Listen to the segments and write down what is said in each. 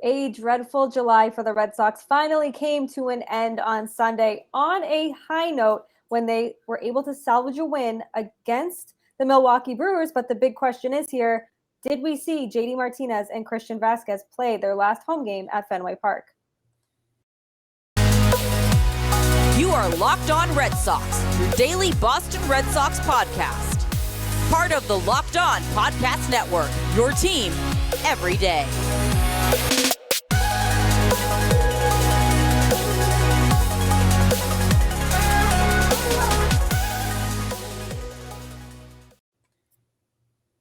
A dreadful July for the Red Sox finally came to an end on Sunday on a high note when they were able to salvage a win against the Milwaukee Brewers. But the big question is here, did we see JD Martinez and Christian Vázquez play their last home game at Fenway Park? You are Locked On Red Sox, your daily Boston Red Sox podcast. Part of the Locked On Podcast Network, your team every day.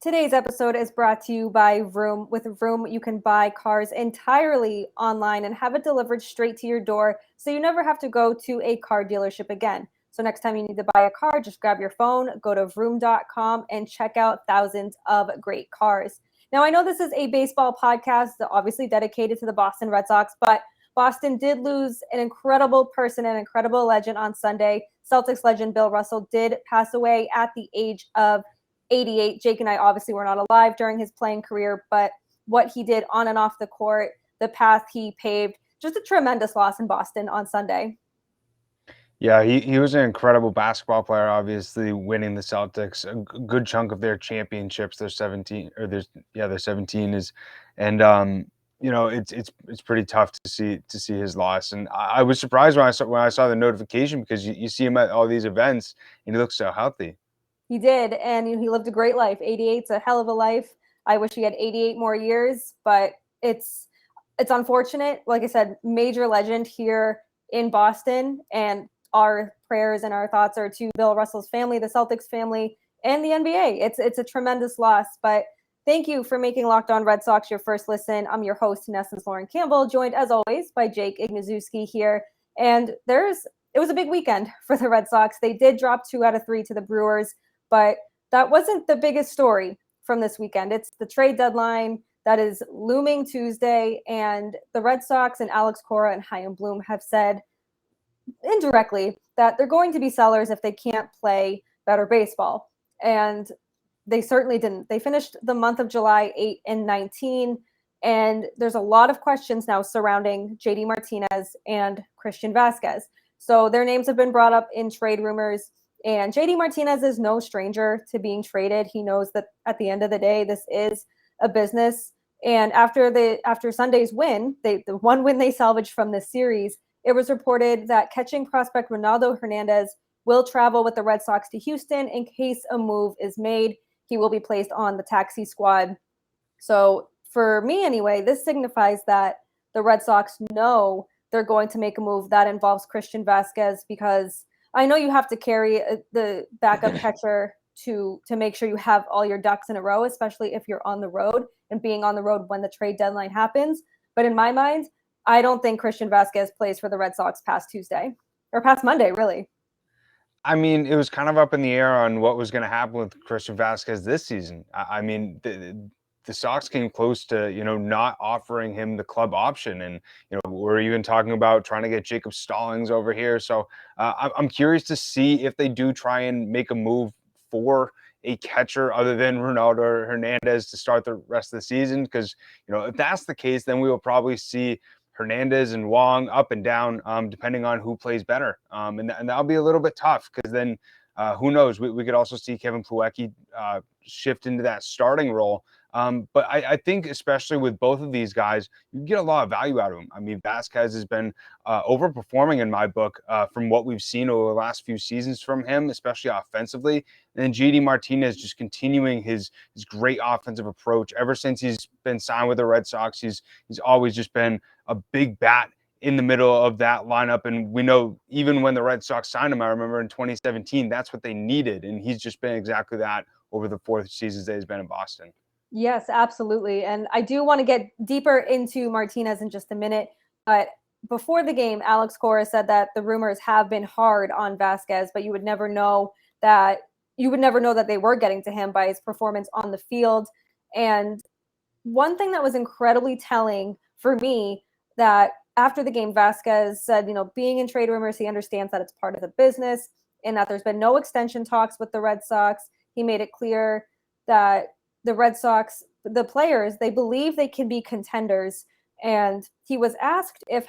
Today's episode is brought to you by Vroom. With Vroom, you can buy cars entirely online and have it delivered straight to your door, so you never have to go to a car dealership again. So next time you need to buy a car, just grab your phone, go to vroom.com, and check out thousands of great cars. Now, I know this is a baseball podcast, obviously dedicated to the Boston Red Sox, but Boston did lose an incredible person, an incredible legend on Sunday. Celtics legend Bill Russell did pass away at the age of 88. Jake and I obviously were not alive during his playing career, but what he did on and off the court, the path he paved, just a tremendous loss in Boston on Sunday. Yeah, he was an incredible basketball player, obviously winning the Celtics a good chunk of their championships. Their 17 is, and it's pretty tough to see his loss. And I was surprised when I saw the notification, because you see him at all these events and he looks so healthy. He did, and he lived a great life. 88's a hell of a life. I wish he had 88 more years, but it's unfortunate. Like I said, major legend here in Boston, and our prayers and our thoughts are to Bill Russell's family, the Celtics family, and the NBA. It's a tremendous loss, but thank you for making Locked On Red Sox your first listen. I'm your host, NESN's Lauren Campbell, joined as always by Jake Ignaszewski here. And it was a big weekend for the Red Sox. They did drop 2 out of 3 to the Brewers, but that wasn't the biggest story from this weekend. It's the trade deadline that is looming Tuesday, and the Red Sox and Alex Cora and Chaim Bloom have said indirectly that they're going to be sellers if they can't play better baseball. And they certainly didn't. They finished the month of July 8-19, and there's a lot of questions now surrounding JD Martinez and Christian Vázquez. So their names have been brought up in trade rumors. And JD Martinez is no stranger to being traded. He knows that at the end of the day, this is a business. And after Sunday's win, the one win they salvaged from this series, it was reported that catching prospect Ronaldo Hernandez will travel with the Red Sox to Houston in case a move is made. He will be placed on the taxi squad. So for me anyway, this signifies that the Red Sox know they're going to make a move that involves Christian Vázquez, because I know you have to carry the backup catcher to make sure you have all your ducks in a row, especially if you're on the road and being on the road when the trade deadline happens. But in my mind, I don't think Christian Vázquez plays for the Red Sox past Tuesday or past Monday, really. I mean, it was kind of up in the air on what was going to happen with Christian Vázquez this season. I mean, the Sox came close to, not offering him the club option. And, we're even talking about trying to get Jacob Stallings over here. So I'm curious to see if they do try and make a move for a catcher other than Ronaldo Hernandez to start the rest of the season. Because, if that's the case, then we will probably see Hernandez and Wong up and down, depending on who plays better. And that'll be a little bit tough, because then who knows? We could also see Kevin Plawecki shift into that starting role. But I think especially with both of these guys, you get a lot of value out of them. I mean, Vázquez has been overperforming in my book from what we've seen over the last few seasons from him, especially offensively. And then JD Martinez just continuing his great offensive approach. Ever since he's been signed with the Red Sox, he's always just been a big bat in the middle of that lineup. And we know even when the Red Sox signed him, I remember in 2017, that's what they needed. And he's just been exactly that over the 4 seasons that he's been in Boston. Yes, absolutely. And I do want to get deeper into Martinez in just a minute. But before the game, Alex Cora said that the rumors have been hard on Vázquez, but you would never know that they were getting to him by his performance on the field. And one thing that was incredibly telling for me, that after the game, Vázquez said, being in trade rumors, he understands that it's part of the business and that there's been no extension talks with the Red Sox. He made it clear that the Red Sox, the players, they believe they can be contenders And he was asked if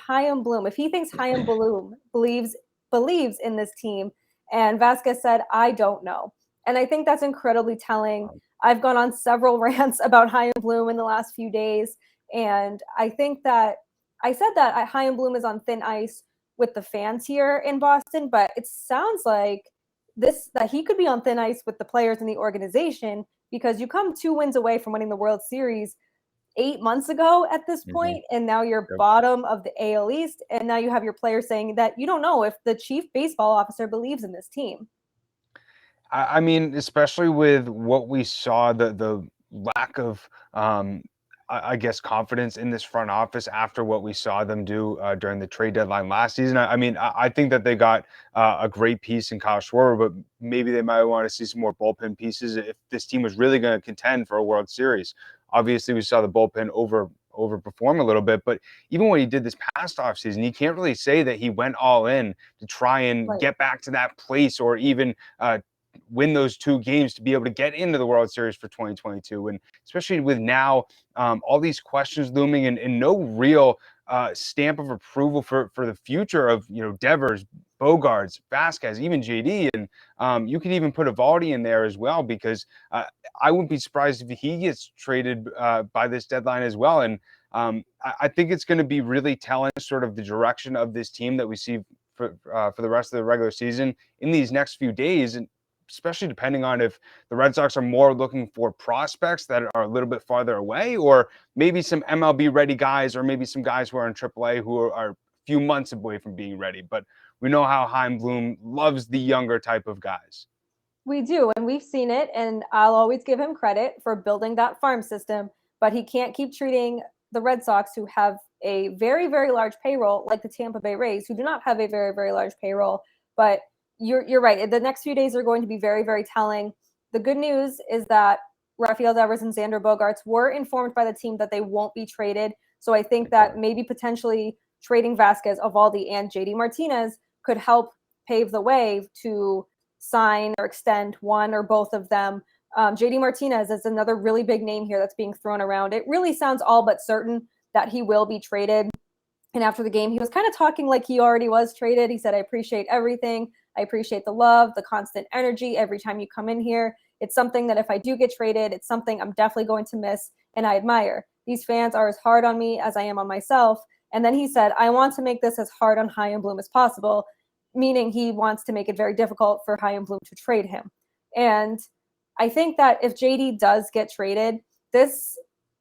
he thinks Chaim Bloom believes in this team. And Vázquez said, I don't know. And I think that's incredibly telling. I've gone on several rants about Chaim Bloom in the last few days. And I think that I said that Chaim Bloom is on thin ice with the fans here in Boston, but it sounds like that he could be on thin ice with the players in the organization, because you come 2 wins away from winning the World Series 8 months ago at this point, and now you're bottom of the AL East, and now you have your players saying that you don't know if the chief baseball officer believes in this team. I mean, especially with what we saw, the lack of I guess confidence in this front office after what we saw them do during the trade deadline last season. I mean, I think that they got a great piece in Kyle Schwarber, but maybe they might want to see some more bullpen pieces if this team was really going to contend for a World Series. Obviously, we saw the bullpen overperform a little bit, but even when he did this past offseason, you can't really say that he went all in to try and get back to that place, or even win those 2 games to be able to get into the World Series for 2022. And especially with now all these questions looming, and no real stamp of approval for the future of, Devers, Bogarts, Vázquez, even JD. And you could even put Eovaldi in there as well, because I wouldn't be surprised if he gets traded by this deadline as well. And I think it's going to be really telling sort of the direction of this team that we see for the rest of the regular season in these next few days. And especially depending on if the Red Sox are more looking for prospects that are a little bit farther away, or maybe some MLB ready guys, or maybe some guys who are in AAA who are a few months away from being ready. But we know how Chaim Bloom loves the younger type of guys. We do, and we've seen it, and I'll always give him credit for building that farm system, but he can't keep treating the Red Sox, who have a very, very large payroll, like the Tampa Bay Rays, who do not have a very, very large payroll. But you're right. The next few days are going to be very, very telling. The good news is that Rafael Devers and Xander Bogaerts were informed by the team that they won't be traded. So I think that maybe potentially trading Vázquez, Eovaldi, and JD Martinez could help pave the way to sign or extend one or both of them. JD Martinez is another really big name here that's being thrown around. It really sounds all but certain that he will be traded. And after the game, he was kind of talking like he already was traded. He said, I appreciate everything. I appreciate the love, the constant energy every time you come in here. It's something that if I do get traded, it's something I'm definitely going to miss and I admire. These fans are as hard on me as I am on myself. And then he said, I want to make this as hard on Chaim Bloom as possible, meaning he wants to make it very difficult for Chaim Bloom to trade him. And I think that if JD does get traded, this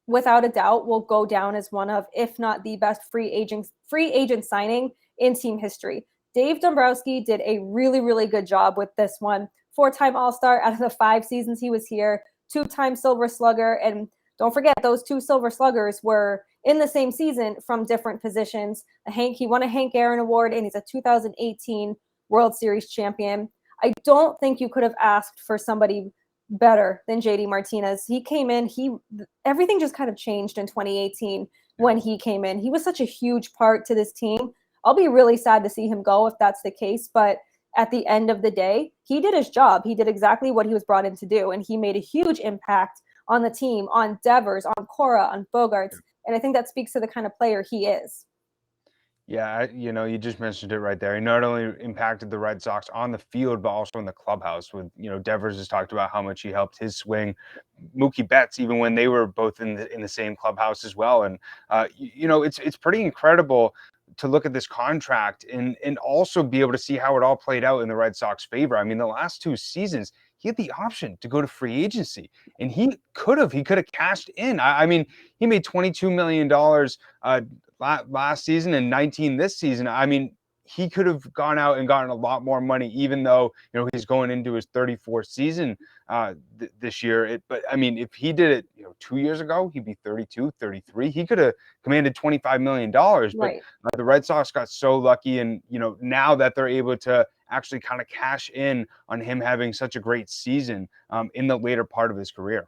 without a doubt will go down as one of, if not the best free agent signing in team history. Dave Dombrowski did a really, really good job with this one. 4-time All-Star out of the 5 seasons he was here, 2-time Silver Slugger. And don't forget, those 2 Silver Sluggers were in the same season from different positions. He won a Hank Aaron Award, and he's a 2018 World Series champion. I don't think you could have asked for somebody better than JD Martinez. He came in, everything just kind of changed in 2018 when he came in. He was such a huge part to this team. I'll be really sad to see him go if that's the case, but at the end of the day, he did his job. He did exactly what he was brought in to do, and he made a huge impact on the team, on Devers, on Cora, on Bogaerts, and I think that speaks to the kind of player he is. Yeah, you just mentioned it right there. He not only impacted the Red Sox on the field, but also in the clubhouse. With Devers has talked about how much he helped his swing. Mookie Betts, even when they were both in the same clubhouse as well. And it's pretty incredible to look at this contract and also be able to see how it all played out in the Red Sox favor. I mean, the last 2 seasons, he had the option to go to free agency, and he could have cashed in. I mean, he made $22 million last season and 19 this season. I mean, he could have gone out and gotten a lot more money, even though he's going into his 34th season this year. But I mean, if he did it 2 years ago, he'd be 32, 33. He could have commanded $25 million. But the Red Sox got so lucky, and now that they're able to actually kind of cash in on him having such a great season in the later part of his career.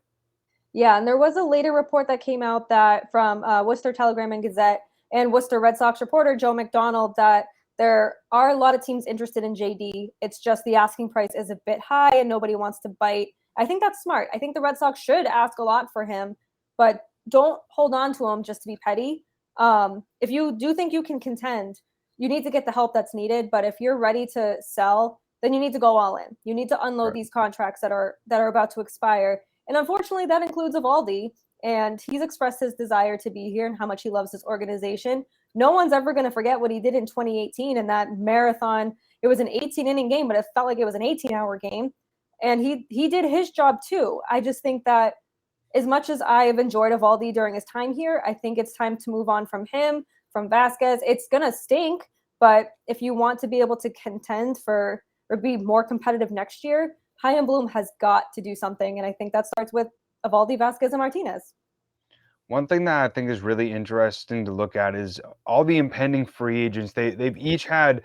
Yeah, and there was a later report that came out that from Worcester Telegram and Gazette and Worcester Red Sox reporter Joe McDonald that there are a lot of teams interested in JD. It's just the asking price is a bit high and nobody wants to bite. I think that's smart. I think the Red Sox should ask a lot for him, but don't hold on to him just to be petty. If you do think you can contend, you need to get the help that's needed. But if you're ready to sell, then you need to go all in. You need to unload these contracts that are about to expire. And unfortunately, that includes Eovaldi. And he's expressed his desire to be here and how much he loves this organization. No one's ever going to forget what he did in 2018 in that marathon. It was an 18-inning game, but it felt like it was an 18-hour game. And he did his job too. I just think that as much as I have enjoyed Eovaldi during his time here, I think it's time to move on from him, from Vázquez. It's going to stink, but if you want to be able to contend for or be more competitive next year, Chaim Bloom has got to do something. And I think that starts with Eovaldi, Vázquez, and Martinez. One thing that I think is really interesting to look at is all the impending free agents. They've each had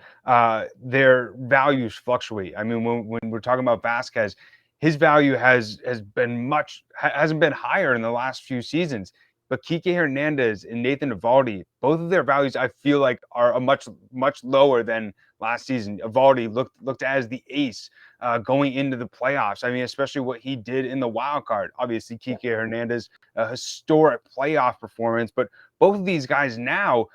their values fluctuate. I mean, when we're talking about Vázquez, his value hasn't been higher in the last few seasons. But Kike Hernandez and Nathan Eovaldi, both of their values I feel like are much lower than last season. Eovaldi looked as the ace going into the playoffs. I mean, especially what he did in the wild card. Obviously, Kike Hernandez, a historic playoff performance. But both of these guys now,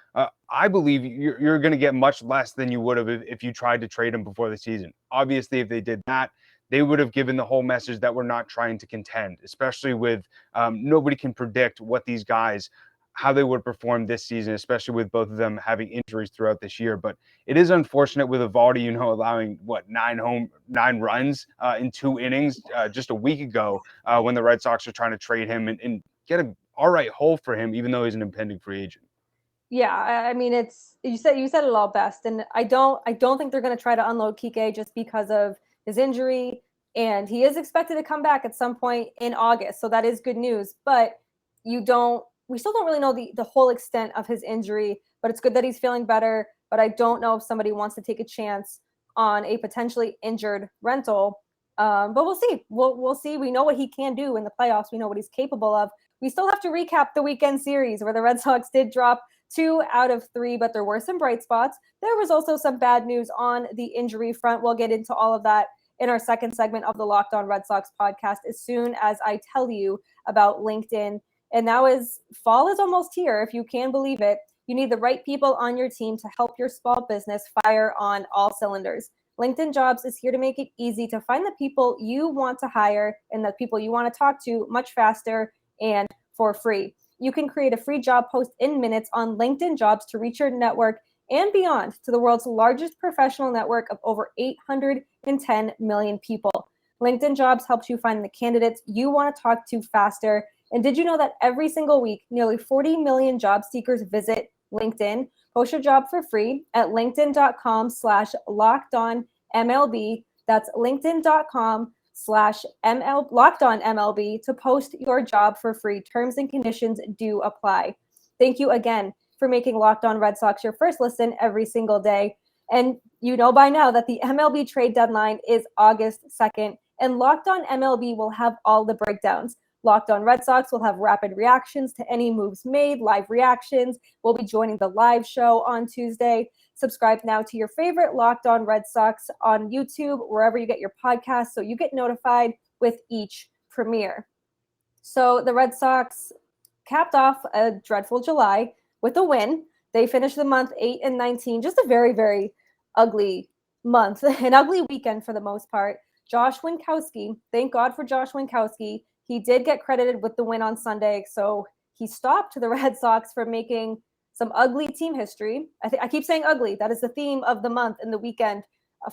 I believe you're going to get much less than you would have if you tried to trade them before the season. Obviously, if they did that, they would have given the whole message that we're not trying to contend, especially with nobody can predict what these guys, how they would perform this season, especially with both of them having injuries throughout this year. But it is unfortunate with Eovaldi, allowing 9 runs in 2 innings just a week ago when the Red Sox are trying to trade him and get an all right haul for him, even though he's an impending free agent. Yeah, I mean, it's you said it all best, and I don't think they're going to try to unload Kike just because of his injury, and he is expected to come back at some point in August, so that is good news. But we still don't really know the whole extent of his injury, but it's good that he's feeling better. But I don't know if somebody wants to take a chance on a potentially injured rental. But we'll see. We'll see. We know what he can do in the playoffs. We know what he's capable of. We still have to recap the weekend series where the Red Sox did drop 2 out of 3, but there were some bright spots. There was also some bad news on the injury front. We'll get into all of that in our second segment of the Locked On Red Sox podcast as soon as I tell you about LinkedIn. And now fall is almost here, if you can believe it. You need the right people on your team to help your small business fire on all cylinders. LinkedIn Jobs is here to make it easy to find the people you want to hire and the people you want to talk to much faster and for free. You can create a free job post in minutes on LinkedIn Jobs to reach your network and beyond to the world's largest professional network of over 810 million people. LinkedIn Jobs helps you find the candidates you want to talk to faster. And did you know that every single week, nearly 40 million job seekers visit LinkedIn? Post your job for free at linkedin.com/lockedonmlb. That's linkedin.com/lockedonmlb to post your job for free. Terms and conditions do apply. Thank you again for making Locked On Red Sox your first listen every single day. And you know by now that the MLB trade deadline is August 2nd, and Locked On MLB will have all the breakdowns. Locked On Red Sox will have rapid reactions to any moves made, live reactions. We'll be joining the live show on Tuesday. Subscribe now to your favorite Locked On Red Sox on YouTube, wherever you get your podcasts, so you get notified with each premiere. So the Red Sox capped off a dreadful July with a win. They finished the month 8-19, just a very, very ugly month, an ugly weekend for the most part. Josh Winkowski, thank God for Josh Winkowski. He did get credited with the win on Sunday, so he stopped the Red Sox from making some ugly team history. I keep saying ugly. That is the theme of the month and the weekend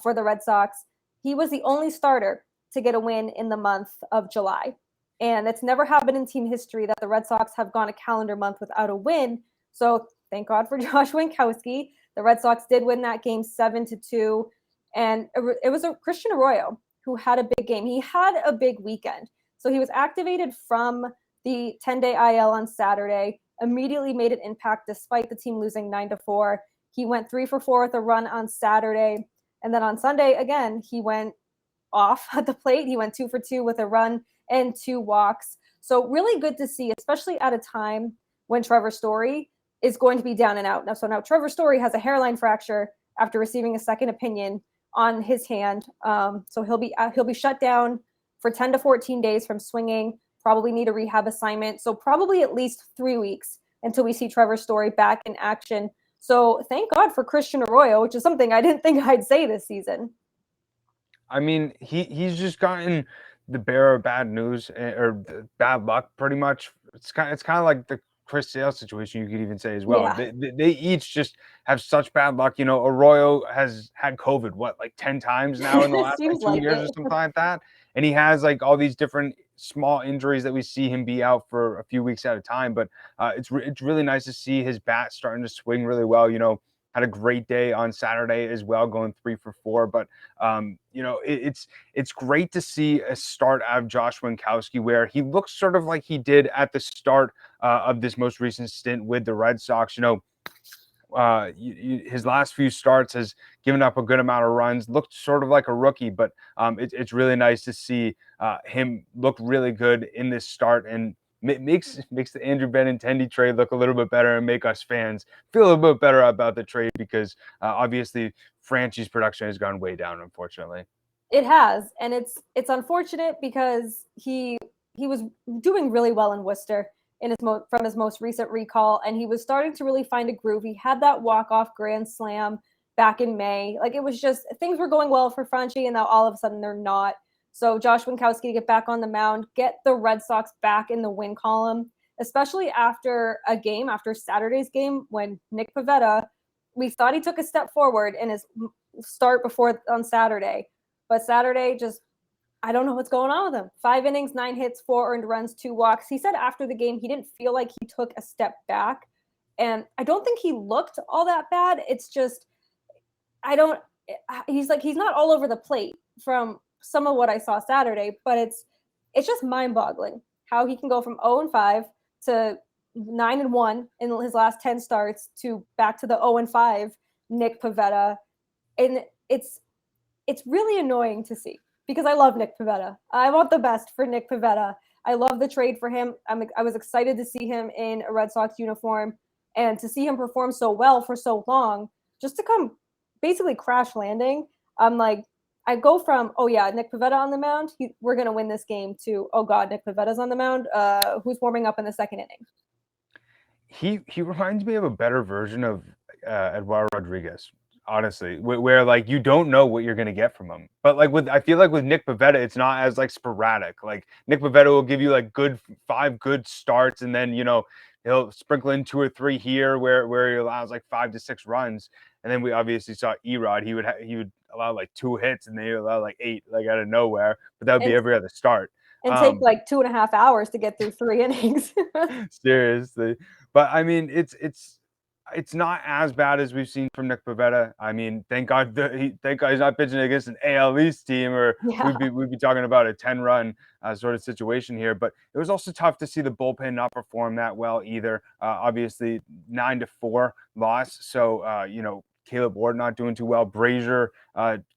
for the Red Sox. He was the only starter to get a win in the month of July. And it's never happened in team history that the Red Sox have gone a calendar month without a win. So thank God for Josh Winkowski. The Red Sox did win that game 7-2. And it was a Christian Arroyo who had a big game. He had a big weekend. So he was activated from the 10-day IL on Saturday, immediately made an impact despite the team losing 9-4. He went 3 for 4 with a run on Saturday. And then on Sunday, again, he went off at the plate. He went 2 for 2 with a run and 2 walks. So really good to see, especially at a time when Trevor Story is going to be down and out. Now Trevor Story has a hairline fracture after receiving a second opinion on his hand. So he'll be shut down for 10 to 14 days from swinging, probably need a rehab assignment. So probably at least 3 weeks until we see Trevor Story back in action. So thank God for Christian Arroyo, which is something I didn't think I'd say this season. I mean, he's just gotten the bearer of bad news or bad luck, pretty much. It's kind of like the Chris Sale situation, you could even say as well. Yeah. They each just have such bad luck. You know, Arroyo has had COVID, like 10 times now in the last Seems 2 like years it. or something like that. And he has like all these different small injuries that we see him be out for a few weeks at a time. But it's really nice to see his bat starting to swing really well. You know, had a great day on Saturday as well, going 3 for 4. But you know, it's great to see a start out of Josh Winkowski where he looks sort of like he did at the start of this most recent stint with the Red Sox. You know, his last few starts has given up a good amount of runs, looked sort of like a rookie, but it's really nice to see him look really good in this start, and makes the Andrew Benintendi trade look a little bit better and make us fans feel a little bit better about the trade because obviously Franchy's production has gone way down, unfortunately. It has, and it's unfortunate because he was doing really well in Worcester in from his most recent recall, and he was starting to really find a groove. He had that walk-off grand slam back in May. Like, it was just, things were going well for Franchy, and now all of a sudden they're not. So Josh Winkowski to get back on the mound, get the Red Sox back in the win column, especially after Saturday's game when Nick Pivetta, we thought he took a step forward in his start before on Saturday. But Saturday, just, I don't know what's going on with him. 5 innings, 9 hits, 4 earned runs, 2 walks. He said after the game he didn't feel like he took a step back. And I don't think he looked all that bad. It's just, he's not all over the plate from some of what I saw Saturday, but it's just mind-boggling how he can go from 0-5 to 9-1 in his last 10 starts to back to the 0-5 Nick Pivetta. And it's really annoying to see because I love Nick Pivetta. I want the best for Nick Pivetta. I love the trade for him. I was excited to see him in a Red Sox uniform and to see him perform so well for so long, just to come basically crash landing. I'm like, I go from, oh yeah, Nick Pivetta on the mound, we're going to win this game, to, oh God, Nick Pivetta's on the mound. Who's warming up in the second inning? He reminds me of a better version of Eduardo Rodriguez, honestly, where like you don't know what you're gonna get from him. But like I feel like with Nick Pivetta, it's not as like sporadic. Like Nick Pivetta will give you like 5 good starts, and then, you know, he'll sprinkle in 2 or 3 here where he allows like 5 to 6 runs. And then we obviously saw Erod. He would allow like 2 hits, and then he would allow like 8 like out of nowhere. But that would be every other start. And take like 2.5 hours to get through 3 innings. Seriously. But I mean, it's not as bad as we've seen from Nick Pivetta. I mean, thank God he's not pitching against an AL East team, or we'd be talking about a 10-run sort of situation here. But it was also tough to see the bullpen not perform that well either. Obviously, 9-4 loss. So you know, Caleb Ward not doing too well. Brazier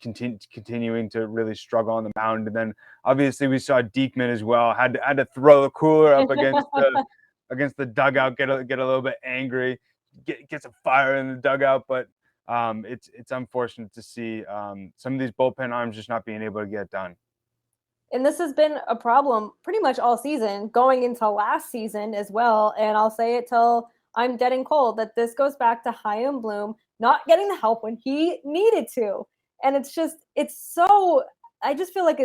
continuing to really struggle on the mound, and then obviously we saw Diekman as well. Had to throw the cooler up against the dugout, get a little bit angry. Get some fire in the dugout, but it's unfortunate to see some of these bullpen arms just not being able to get done. And this has been a problem pretty much all season, going into last season as well. And I'll say it till I'm dead and cold that this goes back to Chaim Bloom not getting the help when he needed to. And it's so, I just feel like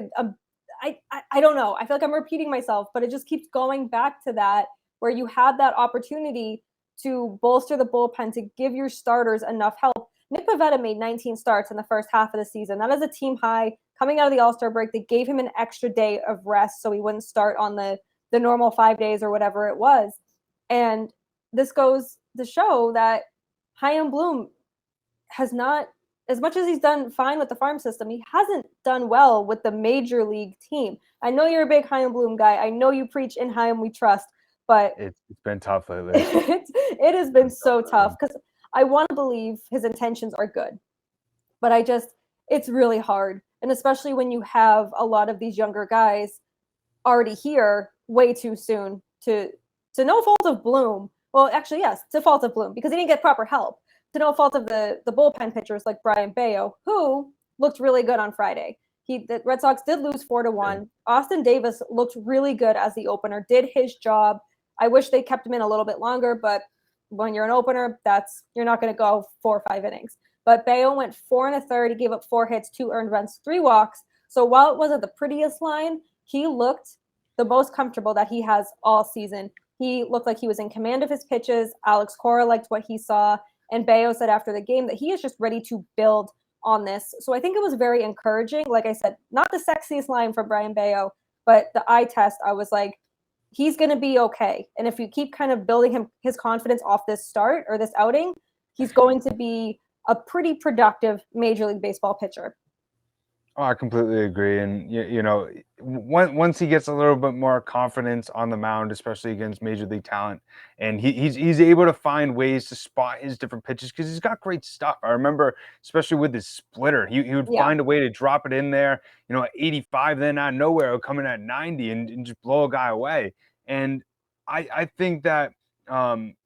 I don't know. I feel like I'm repeating myself, but it just keeps going back to that, where you had that opportunity to bolster the bullpen, to give your starters enough help. Nick Pivetta made 19 starts in the first half of the season. That is a team high. Coming out of the All-Star break, they gave him an extra day of rest so he wouldn't start on the normal 5 days or whatever it was. And this goes to show that Chaim Bloom has not, as much as he's done fine with the farm system, he hasn't done well with the major league team. I know you're a big Chaim Bloom guy. I know you preach "In Chaim We Trust," but it's been tough lately. it has been so tough because I want to believe his intentions are good, but it's really hard. And especially when you have a lot of these younger guys already here way too soon, to no fault of Bloom. Well, actually, yes, to fault of Bloom, because he didn't get proper help. To no fault of the bullpen pitchers like Brian Bayo, who looked really good on Friday. The Red Sox did lose 4-1. Austin Davis looked really good as the opener, did his job. I wish they kept him in a little bit longer, but when you're an opener, you're not going to go 4 or 5 innings. But Bello went 4 1/3. He gave up 4 hits, 2 earned runs, 3 walks. So while it wasn't the prettiest line, he looked the most comfortable that he has all season. He looked like he was in command of his pitches. Alex Cora liked what he saw. And Bello said after the game that he is just ready to build on this. So I think it was very encouraging. Like I said, not the sexiest line from Brayan Bello, but the eye test, I was like, he's going to be okay. And if you keep kind of building his confidence off this start or this outing, he's going to be a pretty productive Major League Baseball pitcher. Oh, I completely agree. And, once he gets a little bit more confidence on the mound, especially against Major League talent, and he's able to find ways to spot his different pitches because he's got great stuff. I remember, especially with his splitter, he would find a way to drop it in there, at 85, then out of nowhere, it would come in at 90 and just blow a guy away. And I think that,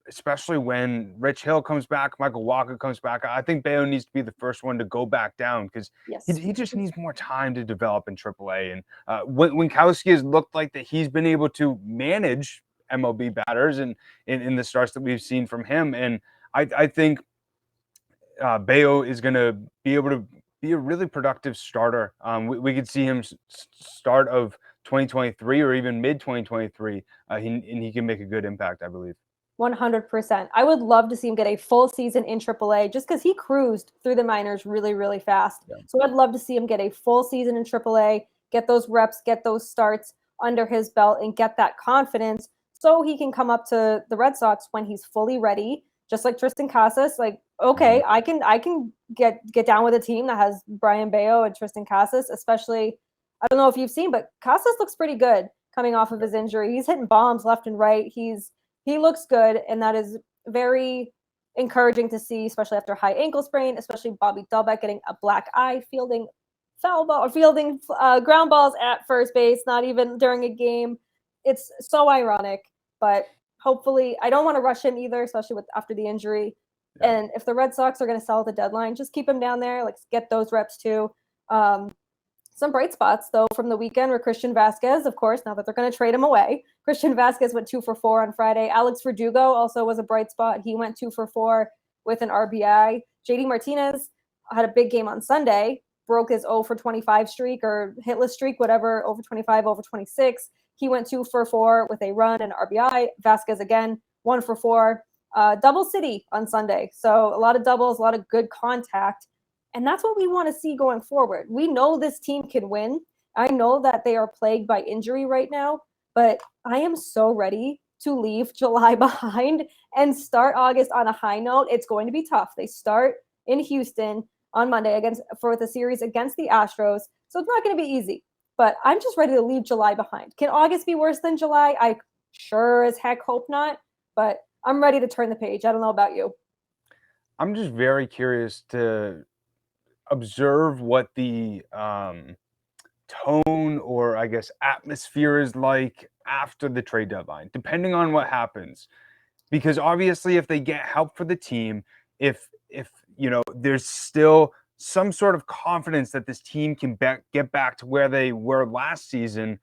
especially when Rich Hill comes back, Michael Walker comes back, I think Bello needs to be the first one to go back down because he just needs more time to develop in AAA. And Winkowski has looked like that he's been able to manage MLB batters and in the starts that we've seen from him. And I think Bello is going to be able to be a really productive starter. We could see him start of 2023 or even mid 2023, and he can make a good impact, I believe. 100%. I would love to see him get a full season in AAA just because he cruised through the minors really, really fast. Yeah. So I'd love to see him get a full season in AAA, get those reps, get those starts under his belt, and get that confidence so he can come up to the Red Sox when he's fully ready, just like Tristan Casas. Like, okay, I can get down with a team that has Brayan Bello and Tristan Casas, especially, I don't know if you've seen, but Casas looks pretty good coming off of his injury. He's hitting bombs left and right. He looks good, and that is very encouraging to see, especially after high ankle sprain, especially Bobby Dalbec getting a black eye, fielding ground balls at first base, not even during a game. It's so ironic, but hopefully, I don't want to rush him either, especially after the injury. Yeah. And if the Red Sox are going to sell at the deadline, just keep him down there. Like, get those reps too. Some bright spots, though, from the weekend were Christian Vázquez, of course, now that they're going to trade him away. Christian Vázquez went 2 for 4 on Friday. Alex Verdugo also was a bright spot. He went 2 for 4 with an RBI. JD Martinez had a big game on Sunday, broke his 0 for 25 streak or hitless streak, whatever, over 25, over 26. He went 2 for 4 with a run and RBI. Vázquez again, 1 for 4. Double city on Sunday. So a lot of doubles, a lot of good contact. And that's what we want to see going forward. We know this team can win. I know that they are plagued by injury right now, but I am so ready to leave July behind and start August on a high note. It's going to be tough. They start in Houston on Monday for the series against the Astros. So it's not going to be easy, but I'm just ready to leave July behind. Can August be worse than July? I sure as heck hope not, but I'm ready to turn the page. I don't know about you. I'm just very curious to observe what the tone or I guess atmosphere is like after the trade deadline, depending on what happens. Because obviously if they get help for the team, if there's still some sort of confidence that this team can get back to where they were last season,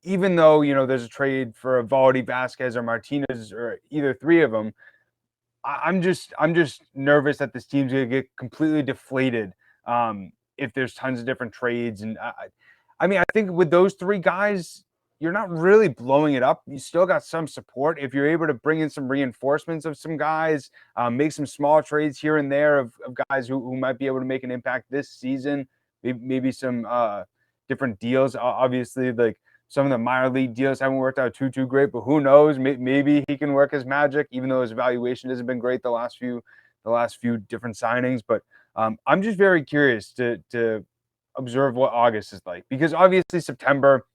even though there's a trade for Eovaldi, Vázquez, or Martinez, or either three of them, I'm just nervous that this team's gonna get completely deflated if there's tons of different trades. And I think with those three guys, you're not really blowing it up. You still got some support. If you're able to bring in some reinforcements of some guys, make some small trades here and there of guys who might be able to make an impact this season, maybe some different deals. Obviously, like some of the minor league deals haven't worked out too great, but who knows? Maybe he can work his magic, even though his evaluation hasn't been great the last few different signings. But I'm just very curious to observe what August is like, because obviously September,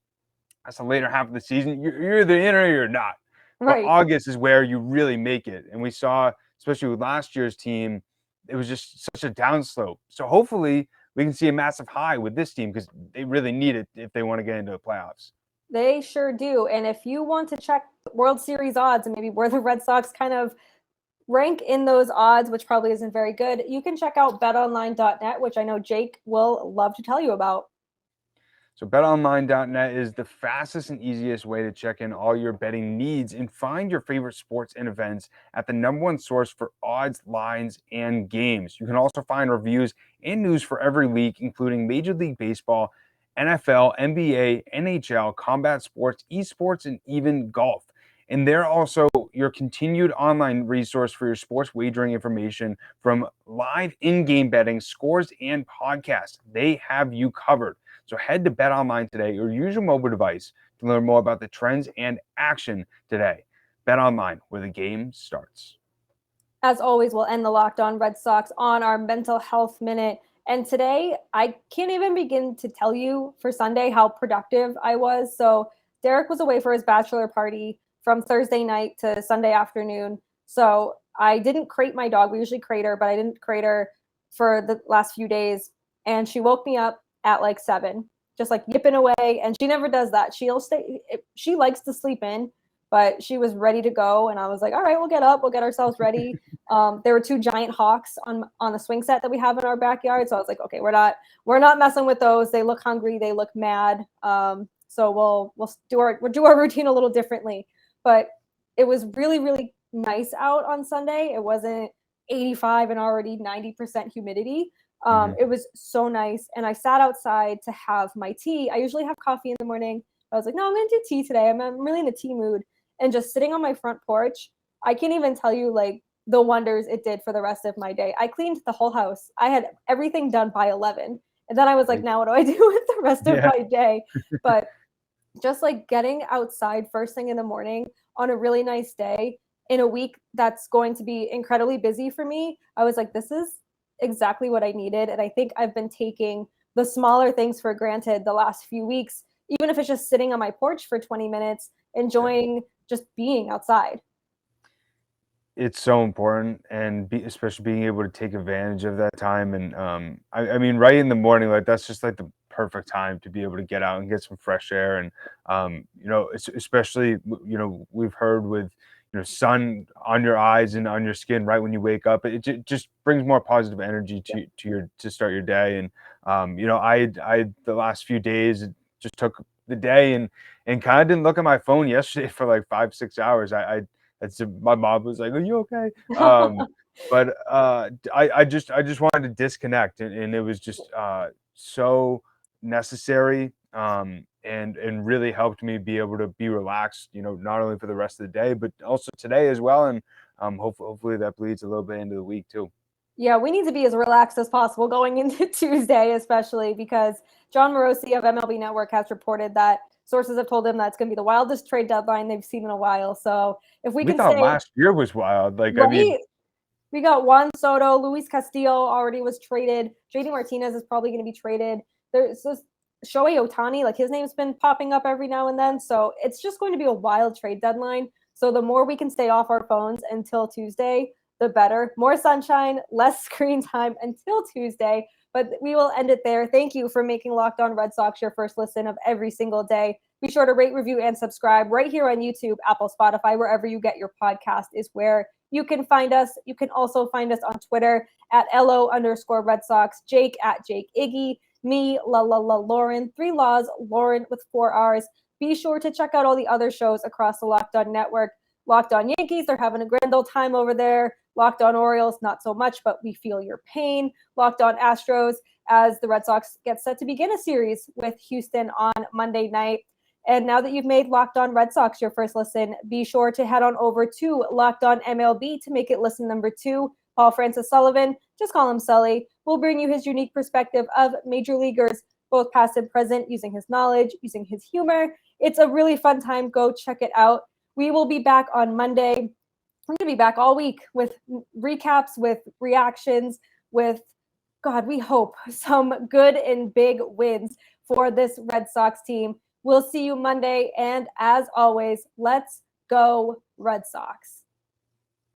that's the later half of the season. You're either in or you're not. Right. But August is where you really make it. And we saw, especially with last year's team, it was just such a downslope. So hopefully we can see a massive high with this team, because they really need it if they want to get into the playoffs. They sure do. And if you want to check World Series odds and maybe where the Red Sox kind of rank in those odds, which probably isn't very good, you can check out betonline.net, which I know Jake will love to tell you about. So betonline.net is the fastest and easiest way to check in all your betting needs and find your favorite sports and events at the #1 source for odds, lines, and games. You can also find reviews and news for every league, including Major League Baseball, NFL, NBA, NHL, combat sports, esports, and even golf. And they're also your continued online resource for your sports wagering information, from live in-game betting, scores, and podcasts. They have you covered. So head to BetOnline today or use your mobile device to learn more about the trends and action today. BetOnline, where the game starts. As always, we'll end the Locked On Red Sox on our mental health minute. And today, I can't even begin to tell you for Sunday how productive I was. So Derek was away for his bachelor party from Thursday night to Sunday afternoon. So I didn't crate my dog. We usually crate her, but I didn't crate her for the last few days. And she woke me up at like 7, just like yipping away. And she never does that. She likes to sleep in, but she was ready to go. And I was like, all right, we'll get up. We'll get ourselves ready. There were 2 giant hawks on the swing set that we have in our backyard. So I was like, okay, we're not messing with those. They look hungry. They look mad. So we'll do our routine a little differently. But it was really, really nice out on Sunday. It wasn't 85 and already 90% humidity. It was so nice. And I sat outside to have my tea. I usually have coffee in the morning. I was like, no, I'm going to do tea today. I'm really in a tea mood. And just sitting on my front porch, I can't even tell you like the wonders it did for the rest of my day. I cleaned the whole house. I had everything done by 11. And then I was like, now what do I do with the rest of my day? But just like getting outside first thing in the morning on a really nice day in a week that's going to be incredibly busy for me, I was like, this is exactly what I needed. And I think I've been taking the smaller things for granted the last few weeks, even if it's just sitting on my porch for 20 minutes, enjoying just being outside. It's so important, and especially being able to take advantage of that time. And I mean, right in the morning, like that's just like the perfect time to be able to get out and get some fresh air. And especially we've heard with sun on your eyes and on your skin right when you wake up, it just brings more positive energy to start your day. And I the last few days just took the day and kind of didn't look at my phone yesterday for like 5-6 hours. My mom was like, "Are you okay?" But I just wanted to disconnect, and it was just so necessary, and really helped me be able to be relaxed. Not only for the rest of the day, but also today as well. And hopefully that bleeds a little bit into the week too. Yeah, we need to be as relaxed as possible going into Tuesday, especially because John Morosi of MLB Network has reported that sources have told him that it's going to be the wildest trade deadline they've seen in a while. So if we can thought stay, last year was wild. Like, right? I mean, we got Juan Soto, Luis Castillo already was traded. JD Martinez is probably going to be traded. There's this Shohei Ohtani, like his name's been popping up every now and then. So it's just going to be a wild trade deadline. So the more we can stay off our phones until Tuesday, the better. More sunshine, less screen time until Tuesday. But we will end it there. Thank you for making Locked On Red Sox your first listen of every single day. Be sure to rate, review, and subscribe right here on YouTube, Apple, Spotify, wherever you get your podcast is where you can find us. You can also find us on Twitter at LO_Red Sox, Jake at Jake Iggy, me, Lauren, 3 Laws, Lauren with 4 R's. Be sure to check out all the other shows across the Locked On Network. Locked On Yankees, they're having a grand old time over there. Locked On Orioles, not so much, but we feel your pain. Locked On Astros, as the Red Sox get set to begin a series with Houston on Monday night. And now that you've made Locked On Red Sox your first listen, be sure to head on over to Locked On MLB to make it listen number 2. Paul Francis Sullivan, just call him Sully, will bring you his unique perspective of major leaguers, both past and present, using his knowledge, using his humor. It's a really fun time. Go check it out. We will be back on Monday. We're going to be back all week with recaps, with reactions, with, God, we hope some good and big wins for this Red Sox team. We'll see you Monday. And as always, let's go Red Sox.